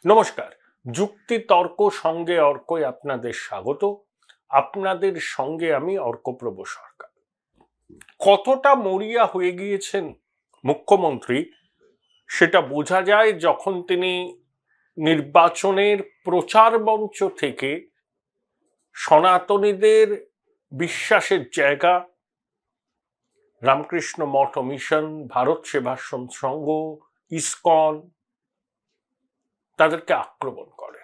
নমস্কার, যুক্তি তর্ক সঙ্গে অর্কই আপনাদের স্বাগত। আপনাদের সঙ্গে আমি অর্কপ্রভ সরকার। কতটা মরিয়া হয়ে গিয়েছেন মুখ্যমন্ত্রী সেটা বোঝা যায় যখন তিনি নির্বাচনের প্রচার মঞ্চ থেকে সনাতনীদের বিশ্বাসের জায়গা রামকৃষ্ণ মঠ মিশন, ভারত সেবাশ্রম সংঘ, ইসকন তাদেরকে আক্রমণ করে।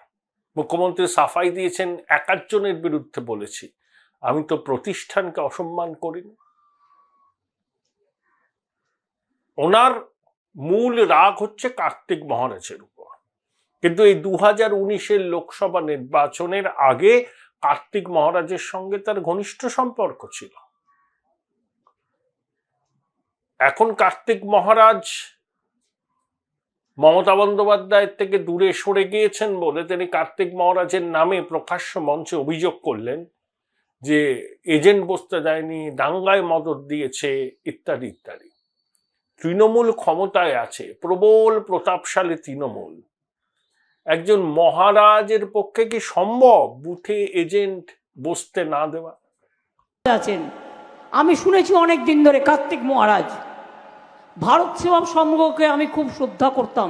মুখ্যমন্ত্রী সাফাই দিয়েছেন, একাজনের বিরুদ্ধে বলেছি, আমি তো প্রতিষ্ঠানকে অসম্মান করিনি। ওনার মূল রাগ হচ্ছে কার্তিক মহারাজের উপর, কিন্তু এই 2019-এর লোকসভা নির্বাচনের আগে কার্তিক মহারাজের সঙ্গে তার ঘনিষ্ঠ সম্পর্ক ছিল। এখন কার্তিক মহারাজ মমতা বন্দ্যোপাধ্যায়ের থেকে দূরে সরে গিয়েছেন বলে তিনি কার্তিক মহারাজের নামে প্রকাশ্য মঞ্চে অভিযোগ করলেন যে এজেন্ট বসতে দেয়নি, দাঙ্গায় মদত দিয়েছে, ইত্যাদি ইত্যাদি। তৃণমূল ক্ষমতায় আছে, প্রবল প্রতাপশালী তৃণমূল। একজন মহারাজের পক্ষে কি সম্ভব বুথে এজেন্ট বসতে না দেওয়া? আছেন, আমি শুনেছি অনেক দিন ধরে কার্তিক মহারাজ। ভারত সেবা সংঘকে আমি খুব শ্রদ্ধা করতাম।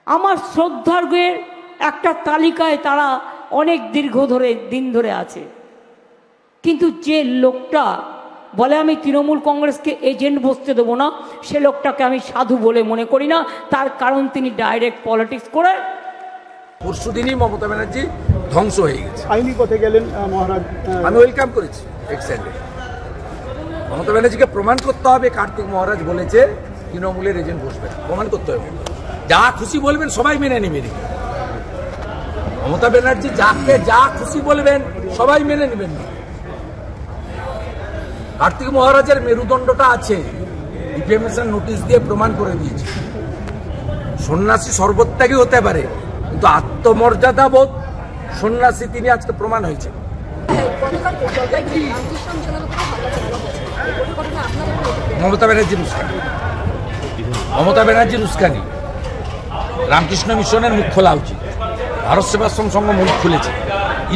আমার শ্রদ্ধার্ঘের একটা তালিকায় তারা অনেক দিন ধরে আছে। কিন্তু যে লোকটা বলে আমি তৃণমূল কংগ্রেসকে এজেন্ট বসতে দেবো না, সে লোকটাকে আমি সাধু বলে মনে করি না। তার কারণ তিনি ডাইরেক্ট পলিটিক্স করে। পরশুদিনই মমতা ব্যানার্জি ধ্বংস হয়ে গেছে। আইনি পথে গেলেন মহারাজ, আমি ওয়েলকাম করেছি। মমতা ব্যানার্জিকে প্রমাণ করতে হবে কার্তিক মহারাজ বলেছে তৃণমূলের এজেন্ট বসবে, প্রমাণ করতে হবে। যা খুশি বলবেন সবাই মেনে নেবেন। মমতা ব্যানার্জি যাকে যা খুশি বলবেন সবাই মেনে নেবেন। কার্তিক মহারাজের মেরুদণ্ডটা আছে, ডিফেমেশন নোটিশ দিয়ে প্রমাণ করে দিয়েছে। সন্ন্যাসী সর্বত্যাগী হতে পারে, কিন্তু আত্মমর্যাদা বোধ সন্ন্যাসী তিনি আজকে প্রমাণ হয়েছে। মমতা ব্যানার্জির উস্কানি। রামকৃষ্ণ মিশনের মুখ খোলা উচিত, ভারত সেবাশ্রম সংঘ মুখ খুলেছে,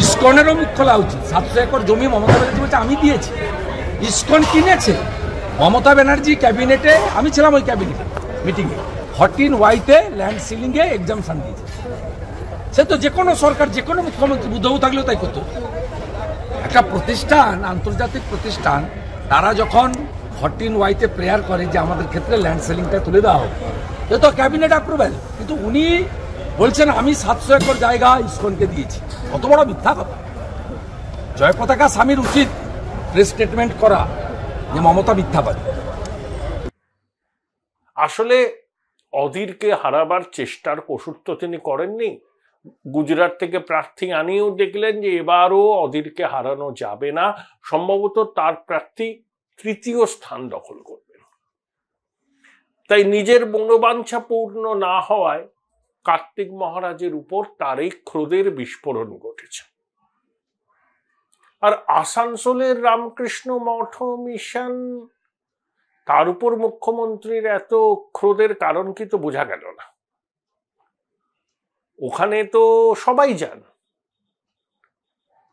ইসকনেরও মুখ খোলা উচিত। 700 একর জমি মমতা ব্যানার্জি বলছে আমি দিয়েছি, ইসকন কিনেছে। মমতা ব্যানার্জি ক্যাবিনেটে, আমি ছিলাম ওই ক্যাবিনেট মিটিংয়ে, 14Y-তে ল্যান্ড সিলিংয়ে এক্সামশন দিয়েছে। সে তো যে কোনো সরকার, যে কোনো মুখ্যমন্ত্রী বুদ্ধও থাকলেও তাই করতো। একটা প্রতিষ্ঠান, আন্তর্জাতিক প্রতিষ্ঠান, তারা যখন 14Y-তে প্রেয়ার করে যে আমাদের ক্ষেত্রে ল্যান্ড সেলিংটা তুলে দেওয়া হোক, এ তো ক্যাবিনেট অ্যাপ্রুভেল। কিন্তু উনি বলছেন আমি 700 একর জায়গা ইসকনকে দিয়েছি। কত বড় মিথ্যা কথা। জয় পতাকা স্বামীর উচিত প্রেস স্টেটমেন্ট করা যে মমতা মিথ্যাবাদী। আসলে অধীরকে হারাবার চেষ্টার কসুর তো তিনি করেননি। গুজরাট থেকে প্রার্থী আনিয়েও দেখলেন যে এবারও অধীরকে হারানো যাবে না, সম্ভবত তার প্রার্থী তৃতীয় স্থান দখল করবেন। তাই নিজের মনোবাঞ্ছা পূর্ণ না হওয়ায় কার্তিক মহারাজের উপর তার এই ক্রোধের বিস্ফোরণ ঘটেছে। আর আসানসোলের রামকৃষ্ণ মঠ মিশন, তার উপর মুখ্যমন্ত্রীর এত ক্রোধের কারণ কি তো বোঝা গেল না। ওখানে তো সবাই যান।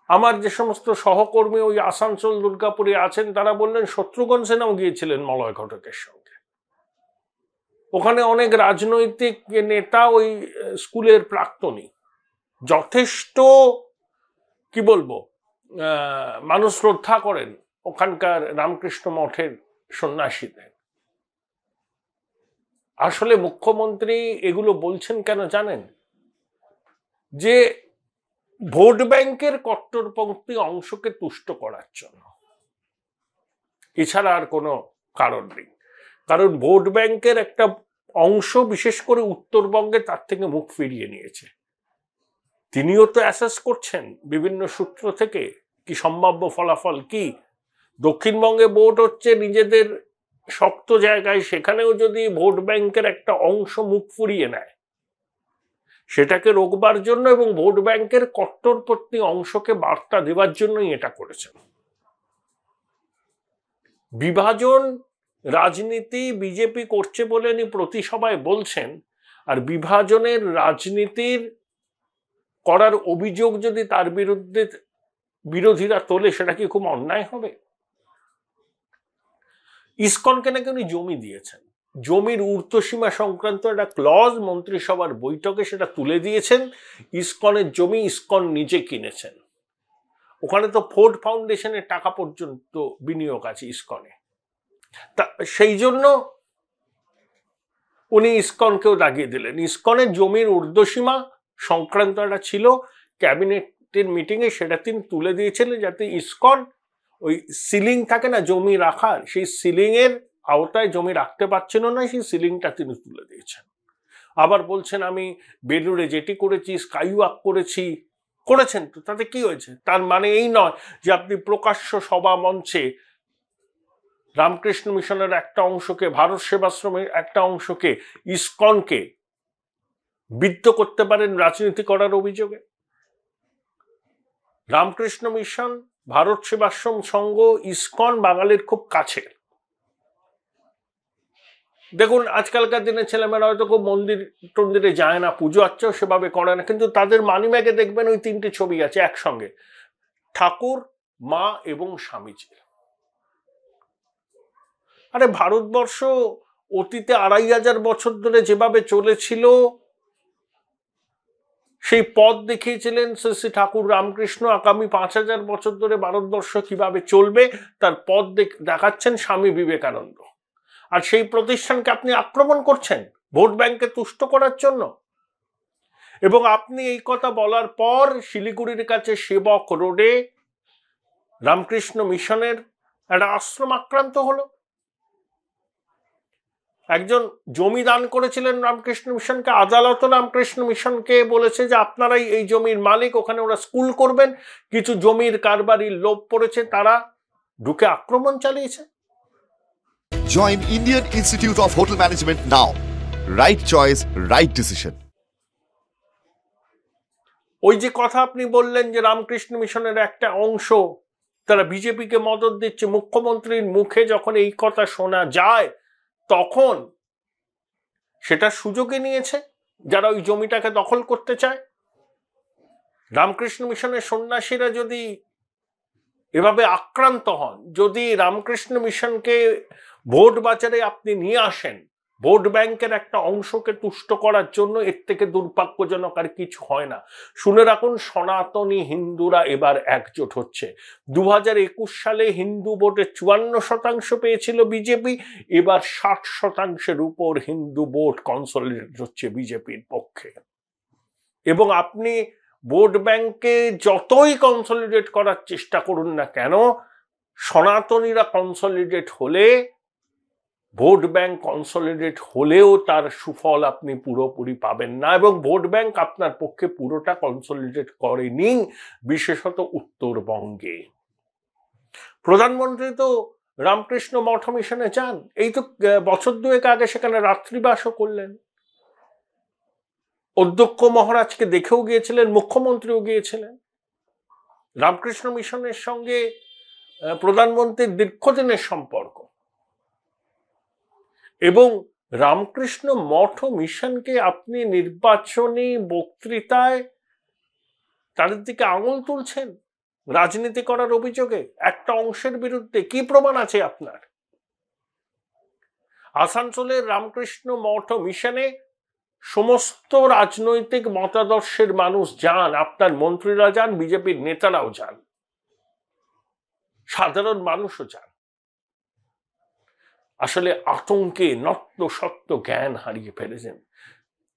আমার যে সমস্ত সহকর্মী ওই আসানসোল দুর্গাপুরে আছেন তারা বললেন শত্রুঘ্ন সিনহাও গিয়েছিলেন মলয় ঘটকের সঙ্গে। ওখানে অনেক রাজনৈতিক নেতা, ওই স্কুলের প্রাক্তনী, যথেষ্ট কি বলবো, মানুষ শ্রদ্ধা করেন ওখানকার রামকৃষ্ণ মঠের সন্ন্যাসীদের। আসলে মুখ্যমন্ত্রী এগুলো বলছেন কেন জানেন? যে ভোট ব্যাংকের কট্টরপন্থী অংশকে তুষ্ট করার জন্য, এছাড়া আর কোনো কারণ নেই। কারণ ভোট ব্যাংকের একটা অংশ, বিশেষ করে উত্তরবঙ্গে, তার থেকে মুখ ফিরিয়ে নিয়েছে। তিনিও তো অ্যাসেস করছেন বিভিন্ন সূত্র থেকে কি সম্ভাব্য ফলাফল কি। দক্ষিণবঙ্গে ভোট হচ্ছে নিজেদের শক্ত জায়গায়, সেখানেও যদি ভোট ব্যাংকের একটা অংশ মুখ ফুরিয়ে নেয়, সেটাকে রোকবার জন্য এবং ভোট ব্যাংকের কট্টরপন্থী অংশকে বার্তা দেওয়ার জন্যই এটা করেছেন। বিভাজন রাজনীতি বিজেপি করছে বলে উনি প্রতি সভায় বলছেন, আর বিভাজনের রাজনীতির করার অভিযোগ যদি তার বিরুদ্ধে বিরোধীরা তোলে, সেটা কি খুব অন্যায় হবে? ইসকনকে নাকি উনি জমি দিয়েছেন, জমির ঊর্ধ্বসীমা সংক্রান্ত একটা ক্লজ মন্ত্রিসভার বৈঠকে সেটা তুলে দিয়েছেন। ইসকনের জমি ইসকন নিজে কিনেছেন, ওখানে তো ফোর্ড ফাউন্ডেশনের টাকা পর্যন্ত বিনিয়োগ আছে ইসকনে। তা সেই জন্য উনি ইসকনকেও দাগিয়ে দিলেন। ইসকনের জমির ঊর্ধ্বসীমা সংক্রান্ত একটা ছিল ক্যাবিনেটের মিটিংয়ে, সেটা তিনি তুলে দিয়েছিলেন যাতে ইসকন ওই সিলিং থাকে না জমি রাখার, সেই সিলিং এর আওতায় জমি রাখতে পারছিল না, সেই সিলিংটা তিনি তুলে দিয়েছেন। আবার বলছেন আমি বেলুড়ে যেটি করেছি, স্কাই ওয়াক করেছেন তো, তাতে কি হয়েছে? তার মানে এই নয় যে আপনি প্রকাশ্য সভা মঞ্চে রামকৃষ্ণ মিশনের একটা অংশকে, ভারত সেবাশ্রমের একটা অংশকে, ইসকনকে বিদ্ধ করতে পারেন রাজনীতি করার অভিযোগে। রামকৃষ্ণ মিশন, ভারত সেবাশ্রম সংঘ, ইসকন বাঙালির খুব কাছে। দেখুন আজকালকার দিনে ছেলেমেয়েরা হয়তো খুব মন্দির টন্দিরে যায় না, পুজো আর্চাও সেভাবে করে না, কিন্তু তাদের মানিব্যাগে দেখবেন ওই 3টে ছবি আছে একসঙ্গে, ঠাকুর, মা এবং স্বামীজি। আরে ভারতবর্ষ অতীতে 2500 বছর ধরে যেভাবে চলেছিল, সেই পথ দেখিয়েছিলেন শ্রী ঠাকুর রামকৃষ্ণ। আগামী 5000 বছর ধরে ভারতবর্ষ কিভাবে চলবে তার পথ দেখাচ্ছেন স্বামী বিবেকানন্দ। আর সেই প্রতিষ্ঠানকে আপনি আক্রমণ করছেন ভোট ব্যাংকে তুষ্ট করার জন্য। এবং আপনি এই কথা বলার পর শিলিগুড়ির কাছে সেবক রোডে রামকৃষ্ণ মিশনের একটা আশ্রম আক্রান্ত হলো। একজন জমি দান করেছিলেন রামকৃষ্ণ মিশনকে, আদালত রামকৃষ্ণ মিশনকে বলেছে যে আপনারাই এই জমির মালিক, ওখানে ওরা স্কুল করবেন। কিছু জমির কারবারির লোভ পড়েছে, তারা ঢুকে আক্রমণ চালিয়েছে। Join Indian Institute of Hotel Management now. Right choice, right decision. ওই যে কথা আপনি বললেন যে রামকৃষ্ণ মিশনের একটা অংশ তারা বিজেপিকে মদত দিচ্ছে, মুখ্যমন্ত্রীর মুখে যখন এই কথা শোনা যায় তখন সেটা সুযোগে নিয়েছে যারা ওই জমিটাকে দখল করতে চায়। রামকৃষ্ণ মিশনের সন্ন্যাসীরা যদি এভাবে আক্রান্ত হন, যদি রামকৃষ্ণ মিশনকে ভোট বাজারে আপনি নিয়ে আসেন ভোট ব্যাংকের একটা অংশকে তুষ্ট করার জন্য, এর থেকে দুর্ভাগ্যজনক আর কিছু হয় না। শুনে রাখুন, সনাতনী হিন্দুরা এবার একজোট হচ্ছে। 2021 সালে হিন্দু ভোটে 54% পেয়েছিল বিজেপি, এবার 60%-এর উপর হিন্দু ভোট কনসলিডেট হচ্ছে বিজেপির পক্ষে। এবং আপনি ভোট ব্যাংকে যতই কনসলিডেট করার চেষ্টা করুন না কেন, সনাতনীরা কনসলিডেট হলে, ভোট ব্যাংক কনসলিডেট হলেও তার সুফল আপনি পুরোপুরি পাবেন না। এবং ভোট ব্যাংক আপনার পক্ষে পুরোটা কনসলিডেট করেনি, বিশেষত উত্তরবঙ্গে। প্রধানমন্ত্রী তো রামকৃষ্ণ মঠ মিশনে যান, এই তো বছর 2 আগে সেখানে রাত্রিবাসও করলেন। অধ্যক্ষ মহারাজকে দেখেও গিয়েছিলেন, মুখ্যমন্ত্রীও গিয়েছিলেন। রামকৃষ্ণ মিশনের সঙ্গে প্রধানমন্ত্রীর দীর্ঘদিনের সম্পর্ক। এবং রামকৃষ্ণ মঠ মিশনকে আপনি নির্বাচনী বক্তৃতায় তাদের দিকে আঙুল তুলছেন রাজনীতি করার অভিযোগে একটা অংশের বিরুদ্ধে। কি প্রমাণ আছে আপনার? আসানসোলের রামকৃষ্ণ মঠ মিশনে সমস্ত রাজনৈতিক মতাদর্শের মানুষ যান, আপনার মন্ত্রীরা যান, বিজেপির নেতারাও যান, সাধারণ মানুষও যান। আসলে আতঙ্কে নত্য সত্য জ্ঞান হারিয়ে ফেলেছেন।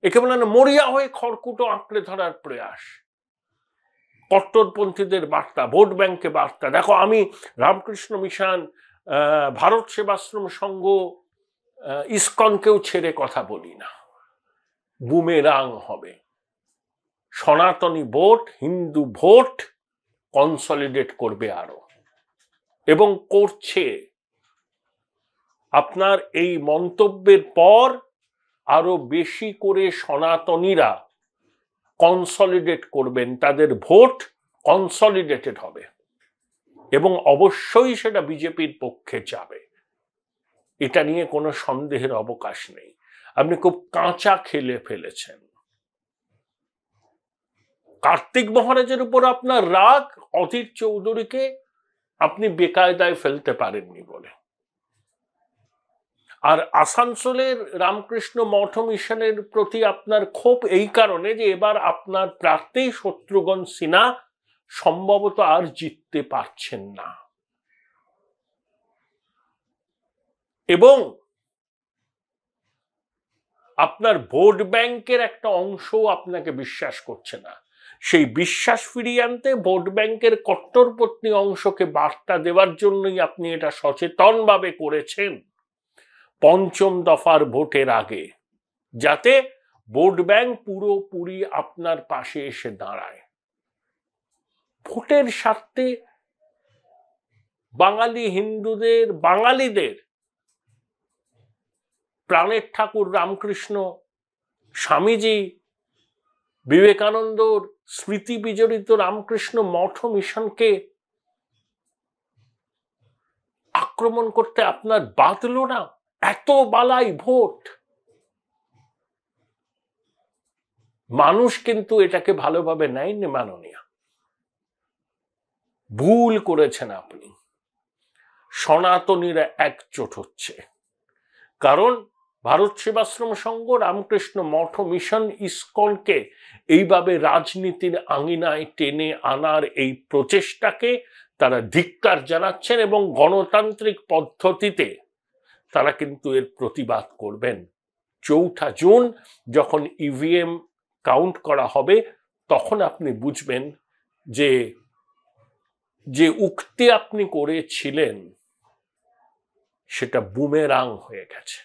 একে বলে না মরিয়া হয়ে খড়কুটো আঁকড়ে ধরার প্রয়াস। কট্টরপন্থীদের বার্তা, ভোট ব্যাংকে বার্তা। দেখো, আমি রামকৃষ্ণ মিশন, ভারত সেবাশ্রম সংঘ, ইসকনকেও ছেড়ে কথা বলি না। বুমেরাং হবে। সনাতনী ভোট, হিন্দু ভোট কনসলিডেট করবে আরো, এবং করছে। আপনার এই মন্তব্যের পর আরো বেশি করে সনাতনীরা কনসলিডেট করবেন, তাদের ভোট কনসলিডেটেড হবে এবং অবশ্যই সেটা বিজেপির পক্ষে যাবে। এটা নিয়ে কোনো সন্দেহের অবকাশ নেই। আপনি খুব কাঁচা খেলে ফেলেছেন। কার্তিক মহারাজের উপর আপনার রাগ অধীর চৌধুরীকে আপনি বেকায়দায় ফেলতে পারেননি বলে। আর আসানসোলের রামকৃষ্ণ মঠ মিশনের প্রতি আপনার ক্ষোভ এই কারণে যে এবার আপনার প্রার্থী শত্রুঘ্ন সিনহা সম্ভবত আর জিততে পারছেন না, এবং আপনার ভোট ব্যাংকের একটা অংশ আপনাকে বিশ্বাস করছে না। সেই বিশ্বাস ফিরিয়ে আনতে ভোট ব্যাংকের কট্টরপন্থী অংশকে বার্তা দেওয়ার জন্যই আপনি এটা সচেতনভাবে করেছেন পঞ্চম দফার ভোটের আগে, যাতে ভোট ব্যাংক পুরোপুরি আপনার পাশে এসে দাঁড়ায়। ভোটের স্বার্থে বাঙালি হিন্দুদের, বাঙালিদের প্রাণের ঠাকুর রামকৃষ্ণ, স্বামীজি বিবেকানন্দর স্মৃতি বিজড়িত রামকৃষ্ণ মঠ মিশনকে আক্রমণ করতে আপনার বাধল না? এত বালাই ভোট। মানুষ কিন্তু এটাকে ভালোভাবে নেয়নি মাননীয়। ভুল করেছেন আপনি। সনাতনীরা একজোট হচ্ছে, কারণ ভারত সেবাশ্রম সংঘ, রামকৃষ্ণ মঠ মিশন, ইসকনকে এইভাবে রাজনীতির আঙিনায় টেনে আনার এই প্রচেষ্টাকে তারা ধিক্কার জানাচ্ছেন, এবং গণতান্ত্রিক পদ্ধতিতে তারা কিন্তু এর প্রতিবাদ করবেন। 4 জুন যখন ইভিএম কাউন্ট করা হবে, তখন আপনি বুঝবেন যে যে উক্তি আপনি করেছিলেন সেটা বুমেরাং হয়ে গেছে।